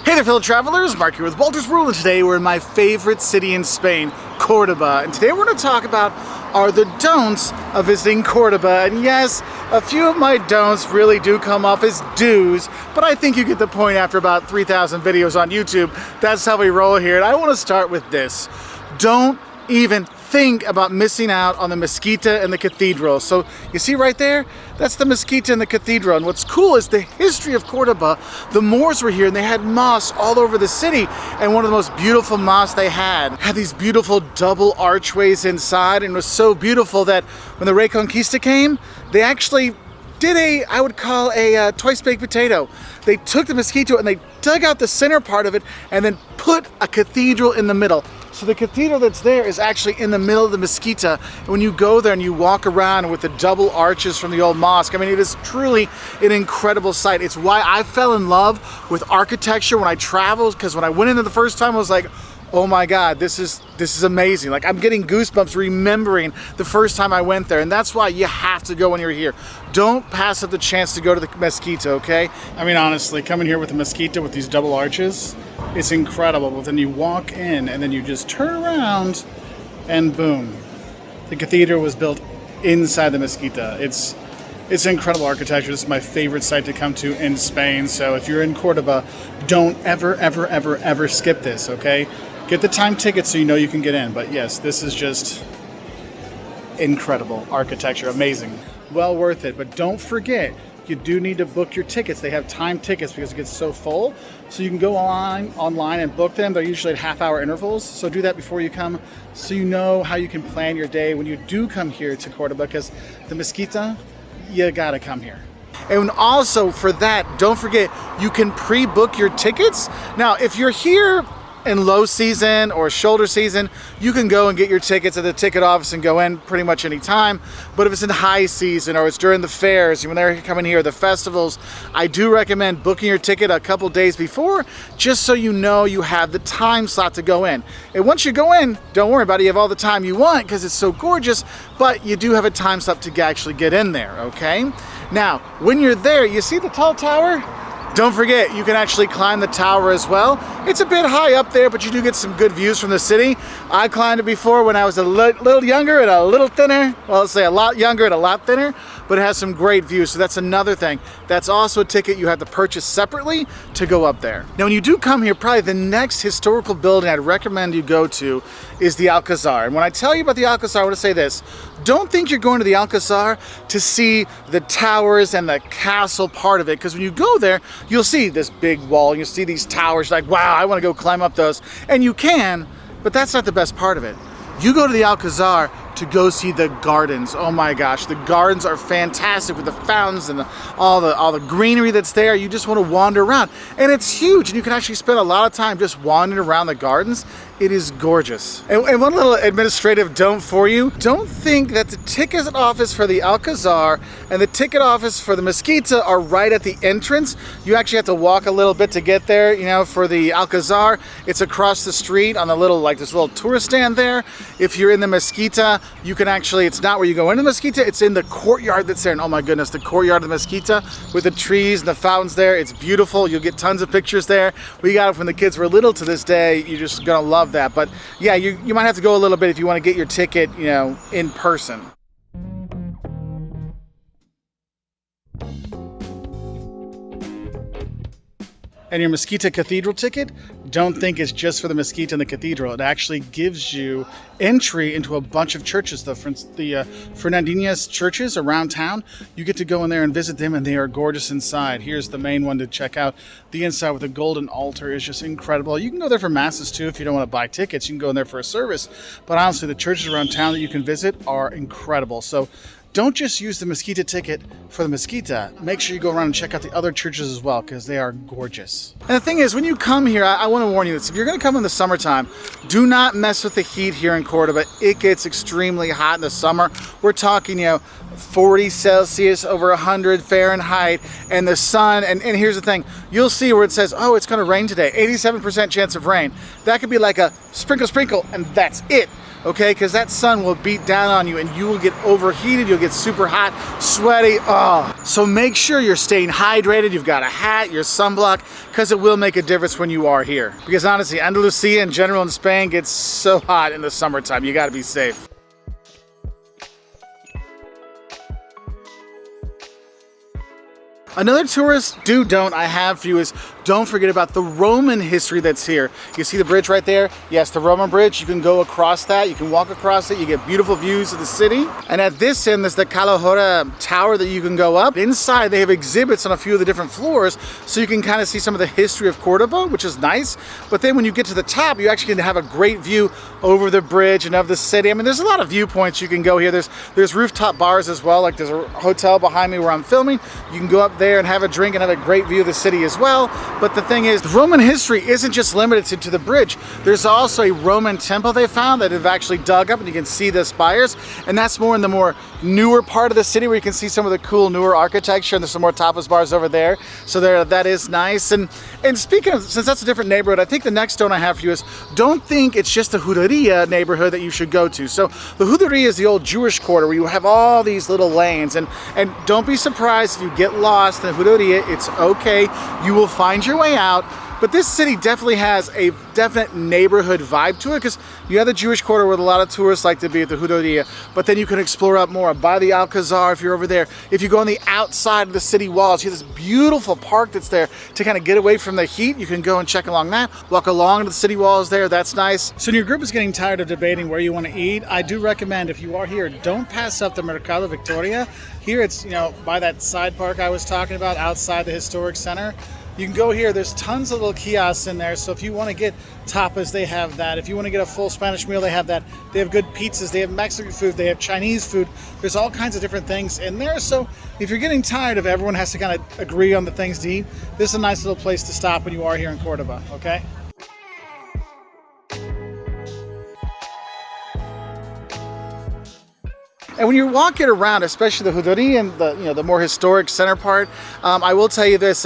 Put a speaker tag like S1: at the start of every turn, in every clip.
S1: Hey there fellow travelers, Mark here with woltersworld, and today we're in my favorite city in Spain, Cordoba. And today we're going to talk about are the don'ts of visiting Cordoba. And yes, a few of my don'ts really do come off as do's, but I think you get the point after about 3,000 videos on YouTube. That's how we roll here. And I want to start with this. Don't even think about missing out on the Mosquita and the cathedral. So you see right there, that's the Mosquita and the cathedral. And what's cool is the history of Cordoba. The Moors were here and they had mosques all over the city. And one of the most beautiful mosques they had these beautiful double archways inside. And it was so beautiful that when the Reconquista came, they actually did I would call a twice baked potato. They took the Mosquito and they dug out the center part of it and then put a cathedral in the middle. So the cathedral that's there is actually in the middle of the Mosquita. And when you go there and you walk around with the double arches from the old mosque, I mean, it is truly an incredible sight. It's why I fell in love with architecture when I traveled, because when I went in there the first time, I was like, oh my God, this is amazing. Like, I'm getting goosebumps remembering the first time I went there. And that's why you have to go when you're here. Don't pass up the chance to go to the Mosquita, okay? I mean, honestly, coming here with the Mosquita with these double arches, it's incredible. But then you walk in and then you just turn around and boom. The cathedral was built inside the Mosquita. It's incredible architecture. This is my favorite site to come to in Spain. So if you're in Cordoba, don't ever skip this, okay? Get the time ticket so you know you can get in. But yes, this is just incredible architecture, amazing. Well worth it, but don't forget, you do need to book your tickets. They have time tickets because it gets so full. So you can go online and book them. They're usually at half-hour intervals. So do that before you come so you know how you can plan your day when you do come here to Cordoba, because the Mosquita, you gotta come here. And also for that, don't forget, you can pre-book your tickets. Now, if you're here in low season or shoulder season, you can go and get your tickets at the ticket office and go in pretty much any time. But if it's in high season or it's during the fairs, when they're coming here, the festivals, I do recommend booking your ticket a couple days before, just so you know you have the time slot to go in. And once you go in, don't worry about it, you have all the time you want because it's so gorgeous, but you do have a time slot to actually get in there, okay? Now, when you're there, you see the tall tower? Don't forget, you can actually climb the tower as well. It's a bit high up there, but you do get some good views from the city. I climbed it before when I was a little younger and a little thinner. Well, let's say a lot younger and a lot thinner, but it has some great views. So that's another thing. That's also a ticket you have to purchase separately to go up there. Now, when you do come here, probably the next historical building I'd recommend you go to is the Alcazar. And when I tell you about the Alcazar, I want to say this. Don't think you're going to the Alcazar to see the towers and the castle part of it, because when you go there, you'll see this big wall, and you'll see these towers, like, wow, I want to go climb up those. And you can, but that's not the best part of it. You go to the Alcazar to go see the gardens. Oh my gosh, the gardens are fantastic with the fountains and all the greenery that's there. You just want to wander around, and it's huge, and you can actually spend a lot of time just wandering around the gardens. It is gorgeous. And one little administrative don't for you. Don't think that the ticket office for the Alcazar and the ticket office for the Mosquita are right at the entrance. You actually have to walk a little bit to get there. You know, for the Alcazar, it's across the street on the little, like this little tourist stand there. If you're in the Mosquita, you can actually, it's not where you go into the Mosquita, it's in the courtyard that's there. And oh my goodness, the courtyard of the Mosquita with the trees and the fountains there, it's beautiful. You'll get tons of pictures there. We got it from the kids were little to this day. You're just gonna love that. But yeah, you might have to go a little bit if you want to get your ticket, you know, in person. And your Mosquita Cathedral ticket, don't think it's just for the Mosquita and the Cathedral. It actually gives you entry into a bunch of churches. The Fernandinhas churches around town, you get to go in there and visit them, and they are gorgeous inside. Here's the main one to check out. The inside with the golden altar is just incredible. You can go there for masses too if you don't want to buy tickets. You can go in there for a service. But honestly, the churches around town that you can visit are incredible. So don't just use the Mosquita ticket for the Mosquita. Make sure you go around and check out the other churches as well, because they are gorgeous. And the thing is, when you come here, I want to warn you this. If you're going to come in the summertime, do not mess with the heat here in Cordoba. It gets extremely hot in the summer. We're talking, 40 Celsius, over 100 Fahrenheit, and the sun. And here's the thing. You'll see where it says, oh, it's going to rain today. 87% chance of rain. That could be like a sprinkle, and that's it. okay? Because that sun will beat down on you and you will get overheated, you'll get super hot, sweaty, oh. So make sure you're staying hydrated, you've got a hat, your sunblock, because it will make a difference when you are here. Because honestly, Andalusia in general in Spain gets so hot in the summertime, you gotta be safe. Another tourist don't I have for you is don't forget about the Roman history that's here. You see the bridge right there? Yes, the Roman bridge. You can go across that. You can walk across it. You get beautiful views of the city. And at this end, there's the Calahorra Tower that you can go up. Inside, they have exhibits on a few of the different floors, so you can kind of see some of the history of Cordoba, which is nice. But then when you get to the top, you actually can have a great view over the bridge and of the city. I mean, there's a lot of viewpoints you can go here. There's rooftop bars as well. Like there's a hotel behind me where I'm filming. You can go up there and have a drink and have a great view of the city as well. But the thing is, the Roman history isn't just limited to the bridge. There's also a Roman temple they found that have actually dug up, and you can see the spires. And that's more in the more newer part of the city where you can see some of the cool newer architecture, and there's some more tapas bars over there. So that is nice. And speaking of, since that's a different neighborhood, I think the next don't I have for you is don't think it's just the Juderia neighborhood that you should go to. So the Juderia is the old Jewish quarter where you have all these little lanes, and don't be surprised if you get lost in Juderia. It's okay, you will find your way out. But this city definitely has a definite neighborhood vibe to it, because you have the Jewish quarter where a lot of tourists like to be at the Juderia, but then you can explore up more by the Alcazar if you're over there. If you go on the outside of the city walls, you have this beautiful park that's there to kind of get away from the heat. You can go and check along that, walk along the city walls there, that's nice. So when your group is getting tired of debating where you want to eat, I do recommend, if you are here, don't pass up the Mercado Victoria. Here it's, you know, by that side park I was talking about outside the historic center. You can go here, there's tons of little kiosks in there, so if you want to get tapas, they have that. If you want to get a full Spanish meal, they have that. They have good pizzas, they have Mexican food, they have Chinese food. There's all kinds of different things in there, so if you're getting tired of everyone has to kind of agree on the things to eat, this is a nice little place to stop when you are here in Cordoba, okay? And when you're walking around, especially the Juderia and the more historic center part, I will tell you this,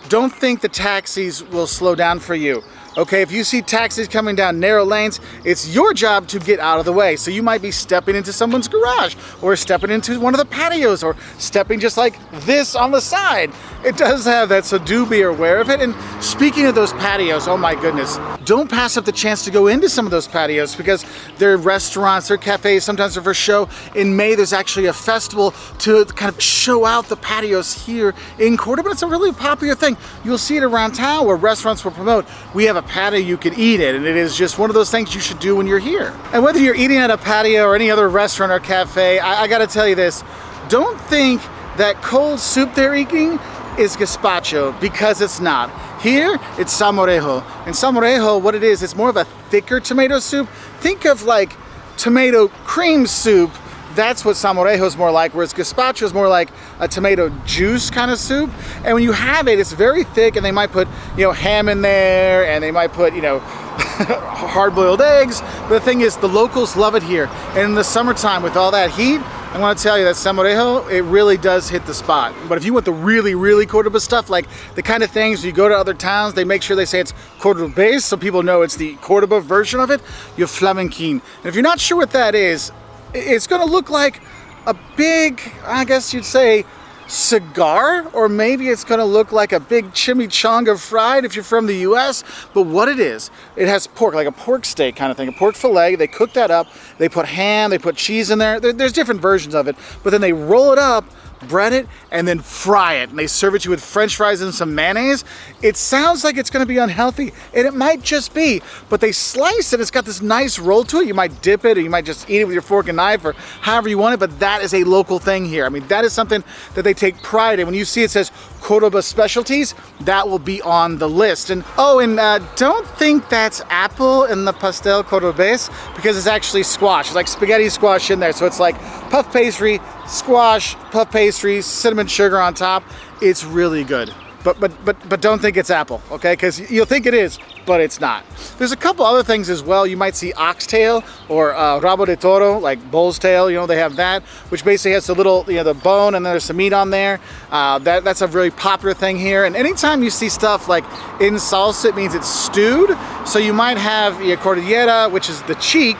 S1: don't think the taxis will slow down for you. Okay, if you see taxis coming down narrow lanes, it's your job to get out of the way. So you might be stepping into someone's garage, or stepping into one of the patios, or stepping just like this on the side. It does have that, so do be aware of it. And speaking of those patios, oh my goodness, don't pass up the chance to go into some of those patios, because they're restaurants, they're cafes, sometimes they're for show. In May, there's actually a festival to kind of show out the patios here in Cordoba. It's a really popular thing. You'll see it around town where restaurants will promote, we have a patio, you can eat it, and it is just one of those things you should do when you're here. And whether you're eating at a patio or any other restaurant or cafe, I gotta tell you this, don't think that cold soup they're eating is gazpacho, because it's not. Here, it's salmorejo. And salmorejo, what it is, it's more of a thicker tomato soup. Think of like tomato cream soup. That's what salmorejo is more like, whereas gazpacho is more like a tomato juice kind of soup. And when you have it, it's very thick, and they might put, ham in there, and they might put, hard-boiled eggs. But the thing is, the locals love it here. And in the summertime, with all that heat, I want to tell you that salmorejo, it really does hit the spot. But if you want the really, really Cordoba stuff, like the kind of things you go to other towns, they make sure they say it's Cordobés, so people know it's the Cordoba version of it, you have flamenquín. And if you're not sure what that is, it's going to look like a big, I guess you'd say, cigar, or maybe it's going to look like a big chimichanga fried if you're from the US. But what it is, it has pork, like a pork steak kind of thing, a pork fillet. They cook that up, they put ham, they put cheese in there. There's different versions of it, but then they roll it up, bread it, and then fry it, and they serve it to you with french fries and some mayonnaise. It sounds like it's going to be unhealthy, and it might just be, but they slice it. It's got this nice roll to it. You might dip it, or you might just eat it with your fork and knife, or however you want it, but that is a local thing here. I mean, that is something that they take pride in. When you see it says Cordoba specialties, that will be on the list. And don't think that's apple in the pastel cordobés, because it's actually squash. It's like spaghetti squash in there, so it's like puff pastry, squash, puff pastry, cinnamon sugar on top. It's really good. But don't think it's apple, okay? Because you'll think it is, but it's not. There's a couple other things as well. You might see oxtail or rabo de toro, like bull's tail. They have that, which basically has the little, the bone, and then there's some meat on there. That's a really popular thing here. And anytime you see stuff like in salsa, it means it's stewed. So you might have cordillera, which is the cheek.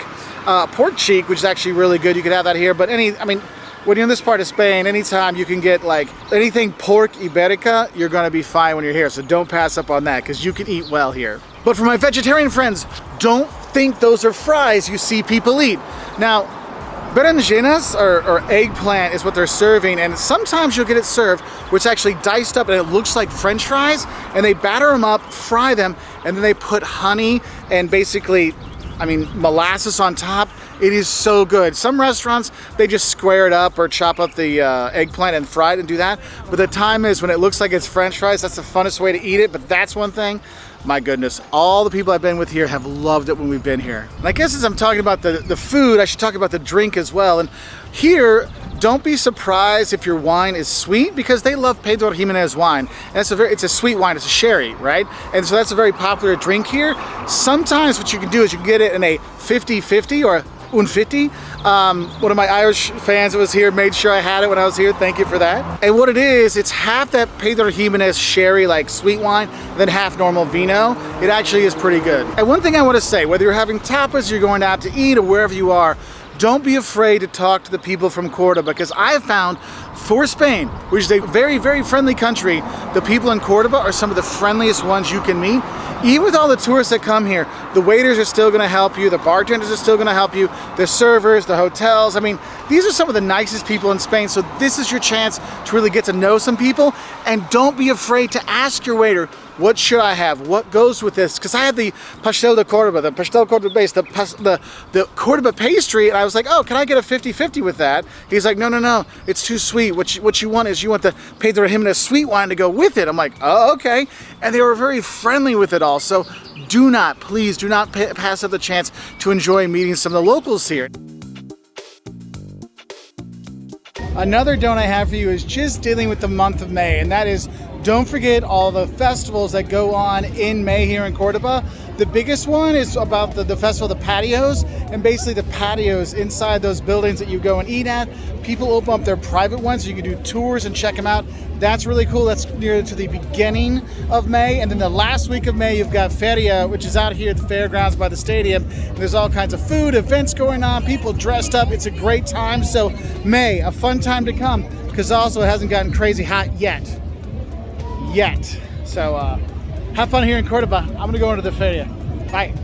S1: pork cheek, which is actually really good. You could have that here, but I mean, when you're in this part of Spain, anytime you can get like anything pork Iberica, you're gonna be fine when you're here. So don't pass up on that because you can eat well here. But for my vegetarian friends, don't think those are fries you see people eat. Now, berenjenas or eggplant is what they're serving, and sometimes you'll get it served where it's actually diced up and it looks like French fries, and they batter them up, fry them, and then they put honey and basically, I mean, molasses on top. It is so good. Some restaurants, they just square it up or chop up the eggplant and fry it and do that. But the time is when it looks like it's French fries. That's the funnest way to eat it, but that's one thing. My goodness, all the people I've been with here have loved it when we've been here. And I guess as I'm talking about the food, I should talk about the drink as well. And here, don't be surprised if your wine is sweet, because they love Pedro Jimenez wine. And it's a sweet wine, it's a sherry, right? And so that's a very popular drink here. Sometimes what you can do is you can get it in a 50-50 or un 50. One of my Irish fans that was here made sure I had it when I was here. Thank you for that. And what it is, it's half that Pedro Jimenez sherry, like sweet wine, then half normal vino. It actually is pretty good. And one thing I want to say, whether you're having tapas, you're going out to eat, or wherever you are, don't be afraid to talk to the people from Cordoba, because I have found for Spain, which is a very, very friendly country, the people in Cordoba are some of the friendliest ones you can meet. Even with all the tourists that come here, the waiters are still going to help you, the bartenders are still going to help you, the servers, the hotels. I mean, these are some of the nicest people in Spain, so this is your chance to really get to know some people. And don't be afraid to ask your waiter, what should I have? What goes with this? Because I had the pastel de Cordoba, the pastel Cordoba base, the Cordoba pastry, and I was like, oh, can I get a 50-50 with that? He's like, no, it's too sweet. What you want is you want the Pedro Jimenez sweet wine to go with it. I'm like, oh, okay. And they were very friendly with it all. So please do not pass up the chance to enjoy meeting some of the locals here. Another don't I have for you is just dealing with the month of May, and that is, don't forget all the festivals that go on in May here in Cordoba. The biggest one is about the festival of the patios, and basically the patios inside those buildings that you go and eat at, people open up their private ones so you can do tours and check them out. That's really cool. That's near to the beginning of May. And then the last week of May, you've got Feria, which is out here at the fairgrounds by the stadium. And there's all kinds of food, events going on, people dressed up. It's a great time. So May, a fun time to come, because also it hasn't gotten crazy hot yet. So have fun here in Cordoba. I'm gonna go into the Feria. Bye.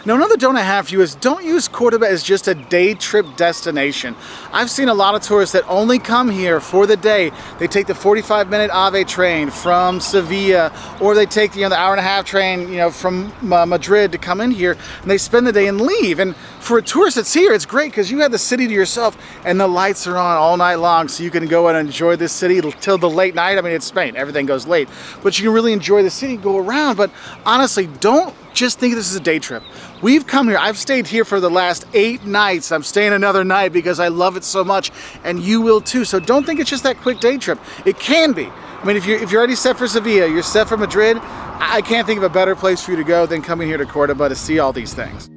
S1: Now, another don't I have for you is don't use Cordoba as just a day trip destination. I've seen a lot of tourists that only come here for the day. They take the 45-minute AVE train from Sevilla, or they take the hour-and-a-half train, from Madrid to come in here, and they spend the day and leave. And for a tourist that's here, it's great because you have the city to yourself, and the lights are on all night long, so you can go and enjoy this city till the late night. I mean, it's Spain, everything goes late, but you can really enjoy the city, go around. But honestly, don't just think this is a day trip. We've come here, I've stayed here for the last 8 nights. I'm staying another night because I love it so much, and you will too. So don't think it's just that quick day trip. It can be. I mean, if you're already set for Sevilla, you're set for Madrid, I can't think of a better place for you to go than coming here to Cordoba to see all these things.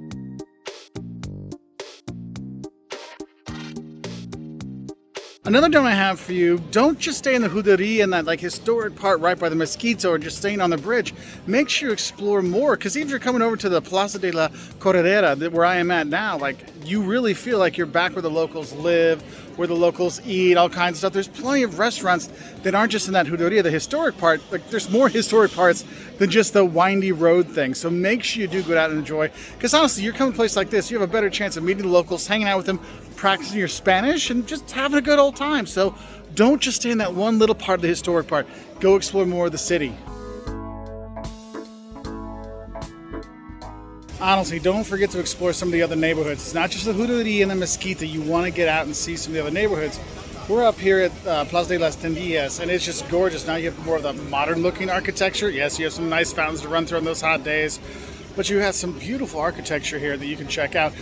S1: Another don't I have for you, don't just stay in the Huda and that historic part right by the Mosquita, or just staying on the bridge. Make sure you explore more, because even if you're coming over to the Plaza de la Corredera, where I am at now, you really feel like you're back where the locals live, where the locals eat, all kinds of stuff. There's plenty of restaurants that aren't just in that Huda, the historic part. There's more historic parts than just the windy road thing. So make sure you do go out and enjoy, because honestly, you're coming to a place like this, you have a better chance of meeting the locals, hanging out with them, practicing your Spanish, and just having a good old time. So don't just stay in that one little part of the historic part. Go explore more of the city. Honestly, don't forget to explore some of the other neighborhoods. It's not just the Huda and the Mosquita. You want to get out and see some of the other neighborhoods. We're up here at Plaza de las Tendillas, and it's just gorgeous. Now you have more of the modern-looking architecture. Yes, you have some nice fountains to run through on those hot days, but you have some beautiful architecture here that you can check out.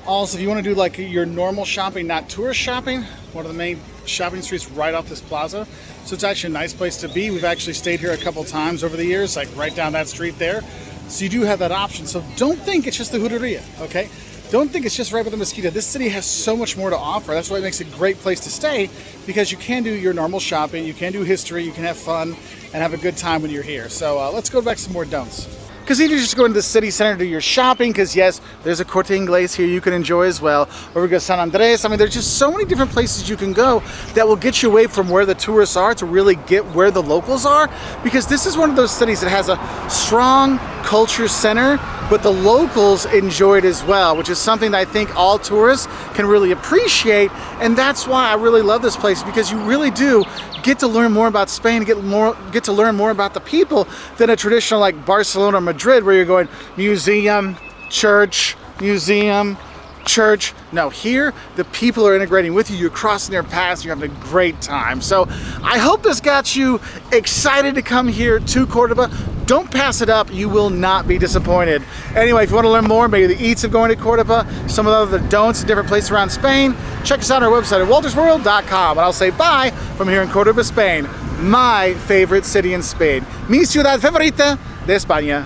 S1: Also, if you want to do your normal shopping, not tourist shopping, one of the main shopping streets right off this plaza. So it's actually a nice place to be. We've actually stayed here a couple times over the years, right down that street there. So you do have that option. So don't think it's just the Juderia, okay? Don't think it's just right by the Mosquita. This city has so much more to offer. That's why it makes it a great place to stay, because you can do your normal shopping, you can do history, you can have fun, and have a good time when you're here. So let's go back to some more don'ts. because either just go into the city center to do your shopping, because yes, there's a Corte Inglés here you can enjoy as well, or we go to San Andres. I mean, there's just so many different places you can go that will get you away from where the tourists are to really get where the locals are, because this is one of those cities that has a strong culture center, but the locals enjoy it as well, which is something that I think all tourists can really appreciate. And that's why I really love this place, because you really do get to learn more about Spain, get to learn more about the people than a traditional like Barcelona or Madrid, where you're going museum, church, museum, church. No, here the people are integrating with you, you're crossing their paths, you're having a great time. So I hope this got you excited to come here to Cordoba. Don't pass it up, you will not be disappointed. Anyway, if you want to learn more, maybe the eats of going to Cordoba, some of the other don'ts in different places around Spain, check us out on our website at woltersworld.com. And I'll say bye from here in Cordoba, Spain, my favorite city in Spain. Mi ciudad favorita de España.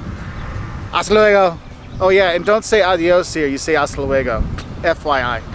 S1: Hasta luego. Oh yeah, and don't say adios here, you say hasta luego. FYI.